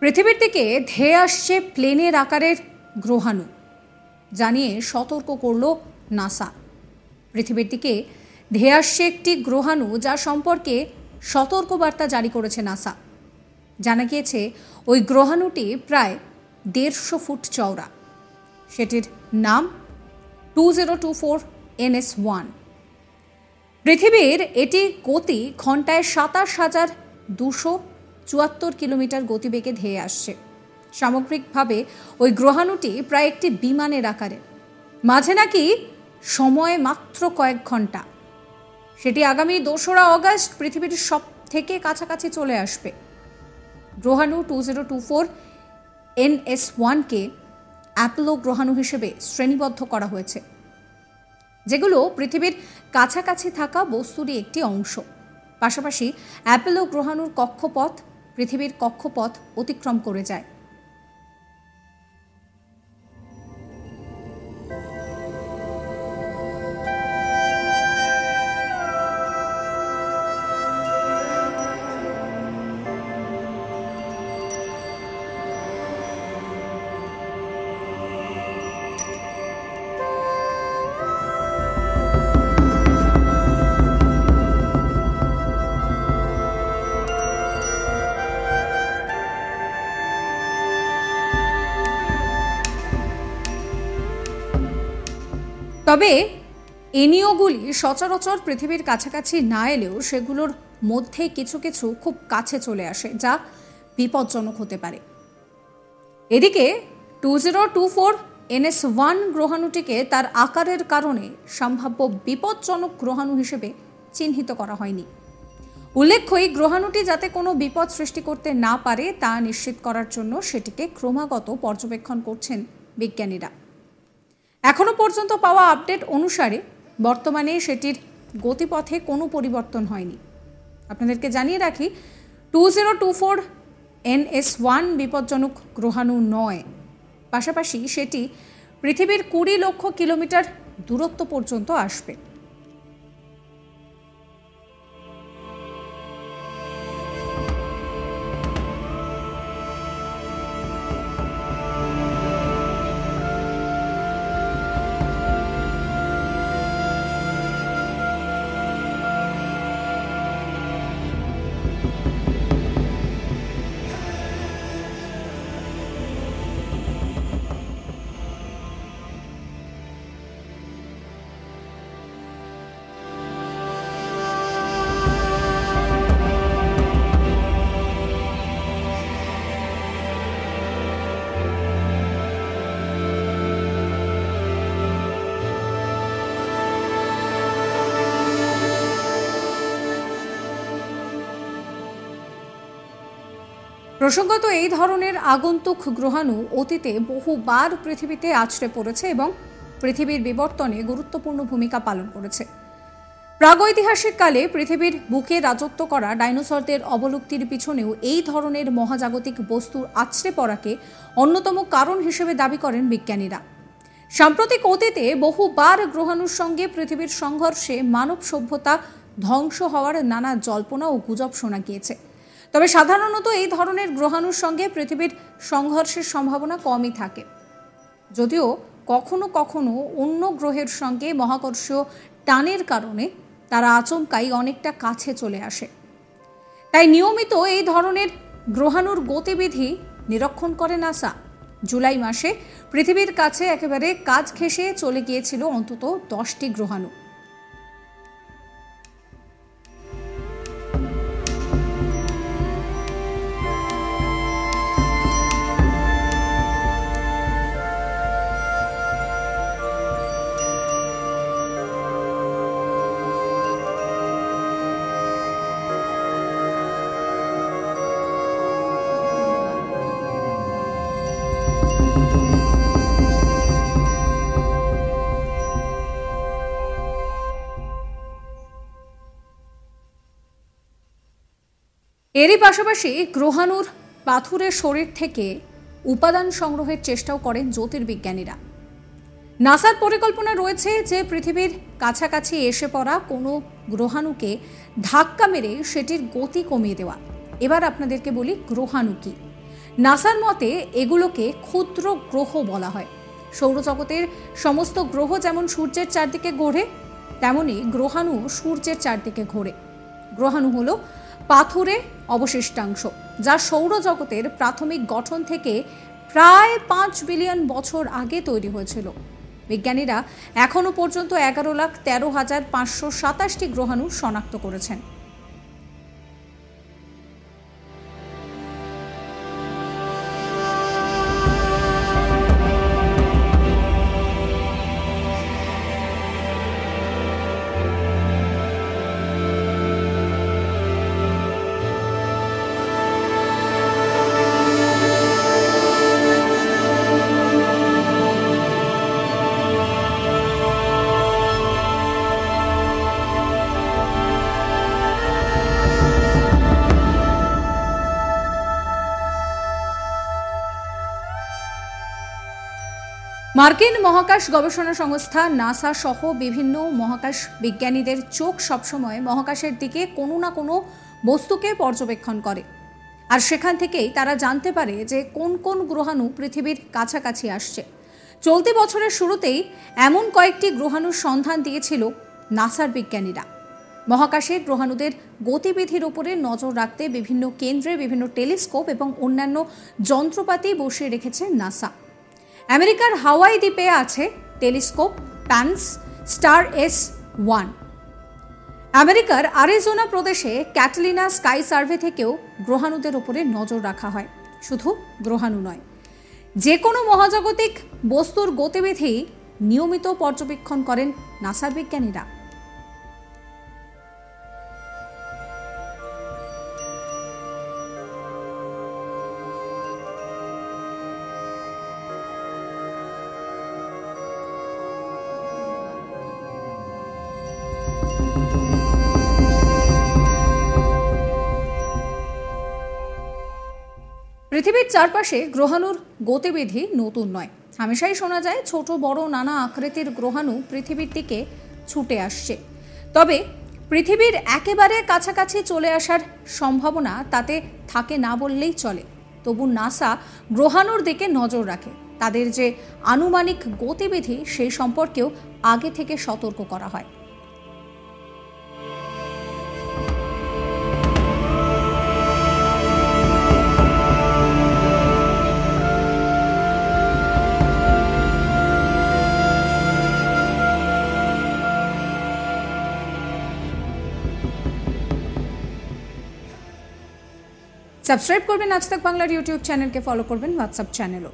পৃথিবীর দিকে ধেয়ে আসছে প্লেনের আকারের গ্রহাণু জানিয়ে সতর্ক করল নাসা। পৃথিবীর দিকে ধেয়ে আসছে একটি গ্রহাণু যা সম্পর্কে সতর্কবার্তা জারি করেছে নাসা। জানা গিয়েছে ওই গ্রহাণুটি প্রায় 150 ফুট চওড়া। সেটির নাম 2024 NS1। পৃথিবীর এটি গতি ঘন্টায় 27,274 কিলোমিটার গতিবেগে ধেয়ে আসছে। সামগ্রিকভাবে ওই গ্রহাণুটি প্রায় একটি বিমানের আকারের। মাঝে নাকি সময় মাত্র কয়েক ঘন্টা। সেটি আগামী 2রা অগস্ট পৃথিবীর সব থেকে কাছাকাছি চলে আসবে। গ্রহাণু 2024 NS1কে অ্যাপোলো গ্রহাণু হিসেবে শ্রেণীবদ্ধ করা হয়েছে, যেগুলো পৃথিবীর কাছাকাছি থাকা বস্তুরই একটি অংশ। পাশাপাশি অ্যাপোলো গ্রহাণুর কক্ষপথ পৃথিবীর কক্ষপথ অতিক্রম করে যায়। তবে এনিওগুলি সচরাচর পৃথিবীর কাছাকাছি না এলেও সেগুলোর মধ্যে কিছু কিছু খুব কাছে চলে আসে, যা বিপজ্জনক হতে পারে। এদিকে 2024 NS1 গ্রহাণুটিকে তার আকারের কারণে সম্ভাব্য বিপজ্জনক গ্রহাণু হিসেবে চিহ্নিত করা হয়নি। উল্লেখ্য, এই গ্রহাণুটি যাতে কোনো বিপদ সৃষ্টি করতে না পারে তা নিশ্চিত করার জন্য সেটিকে ক্রমাগত পর্যবেক্ষণ করছেন বিজ্ঞানীরা। এখনও পর্যন্ত পাওয়া আপডেট অনুসারে বর্তমানে সেটির গতিপথে কোনো পরিবর্তন হয়নি। আপনাদেরকে জানিয়ে রাখি, 2024 NS1 বিপজ্জনক গ্রহাণু নয়। পাশাপাশি সেটি পৃথিবীর 20 লক্ষ কিলোমিটার দূরত্ব পর্যন্ত আসবে। প্রসঙ্গত, এই ধরনের আগন্তুক গ্রহাণু অতীতে বহুবার পৃথিবীতে আছড়ে পড়েছে এবং পৃথিবীর বিবর্তনে গুরুত্বপূর্ণ ভূমিকা পালন করেছে। প্রাগৈতিহাসিক কালে পৃথিবীর বুকে রাজত্ব করা ডাইনোসরদের অবলুপ্তির পিছনেও এই ধরনের মহাজাগতিক বস্তুর আছড়ে পড়াকে অন্যতম কারণ হিসেবে দাবি করেন বিজ্ঞানীরা। সাম্প্রতিক অতীতে বহুবার গ্রহাণুর সঙ্গে পৃথিবীর সংঘর্ষে মানব সভ্যতা ধ্বংস হওয়ার নানা জল্পনা ও গুজব শোনা গিয়েছে। তবে সাধারণত এই ধরনের গ্রহাণুর সঙ্গে পৃথিবীর সংঘর্ষের সম্ভাবনা কমই থাকে, যদিও কখনো কখনো অন্য গ্রহের সঙ্গে মহাকর্ষীয় টানের কারণে তারা আচমকাই অনেকটা কাছে চলে আসে। তাই নিয়মিত এই ধরনের গ্রহাণুর গতিবিধি নিরীক্ষণ করে নাসা। জুলাই মাসে পৃথিবীর কাছে একেবারে কাছ ঘেঁষে চলে গিয়েছিল অন্তত 10টি গ্রহাণু। এরই পাশাপাশি গ্রহাণুর পাথুরে শরীর থেকে উপাদান সংগ্রহের চেষ্টাও করেন জ্যোতির্বিজ্ঞানীরা। নাসার পরিকল্পনা রয়েছে যে পৃথিবীর কাছাকাছি এসে পড়া কোনো গ্রহাণুকে ধাক্কা মেরে সেটির গতি কমিয়ে দেওয়া। এবার আপনাদেরকে বলি গ্রহাণু কি। নাসার মতে এগুলোকে ক্ষুদ্র গ্রহ বলা হয়। সৌরজগতের সমস্ত গ্রহ যেমন সূর্যের চারদিকে ঘোরে, তেমনি গ্রহাণু সূর্যের চারদিকে ঘোরে। গ্রহাণু হলো পাথুরে অবশিষ্টাংশ, যা সৌরজগতের প্রাথমিক গঠন থেকে প্রায় 5 বিলিয়ন বছর আগে তৈরি হয়েছিল। বিজ্ঞানীরা এখনো পর্যন্ত 11,13,527টি গ্রহাণু শনাক্ত করেছেন। মার্কিন মহাকাশ গবেষণা সংস্থা নাসা সহ বিভিন্ন মহাকাশ বিজ্ঞানীদের চোখ সবসময় মহাকাশের দিকে কোনো না কোনো বস্তুকে পর্যবেক্ষণ করে, আর সেখান থেকেই তারা জানতে পারে যে কোন কোন গ্রহাণু পৃথিবীর কাছাকাছি আসছে। চলতি বছরের শুরুতেই এমন কয়েকটি গ্রহাণুর সন্ধান দিয়েছিল নাসার বিজ্ঞানীরা। মহাকাশে গ্রহাণুদের গতিবিধির উপরে নজর রাখতে বিভিন্ন কেন্দ্রে বিভিন্ন টেলিস্কোপ এবং অন্যান্য যন্ত্রপাতি বসিয়ে রেখেছে নাসা। আমেরিকার হাওয়াই দ্বীপে আছে টেলিস্কোপ প্যান্স স্টার S1। আমেরিকার আরিজোনা প্রদেশে ক্যাটালিনা স্কাই সার্ভে থেকেও গ্রহাণুদের উপরে নজর রাখা হয়। শুধু গ্রহাণু নয়, যে কোনো মহাজাগতিক বস্তুর গতিবিধি নিয়মিত পর্যবেক্ষণ করেন নাসার বিজ্ঞানীরা। পৃথিবীর চারপাশে গ্রহাণুর গতিবিধি নতুন নয়। হামেশাই শোনা যায় ছোট বড় নানা আকৃতির গ্রহাণু পৃথিবীর দিকে ছুটে আসছে। তবে পৃথিবীর একেবারে কাছাকাছি চলে আসার সম্ভাবনা তাতে থাকে না বললেই চলে। তবু নাসা গ্রহাণুর দিকে নজর রাখে। তাদের যে আনুমানিক গতিবিধি সেই সম্পর্কেও আগে থেকে সতর্ক করা হয়। সাবস্ক্রাইব করবেন আজ তাক বাংলার ইউটিউব চ্যানেলকে, ফলো করবেন হোয়াটসঅ্যাপ চ্যানেলও।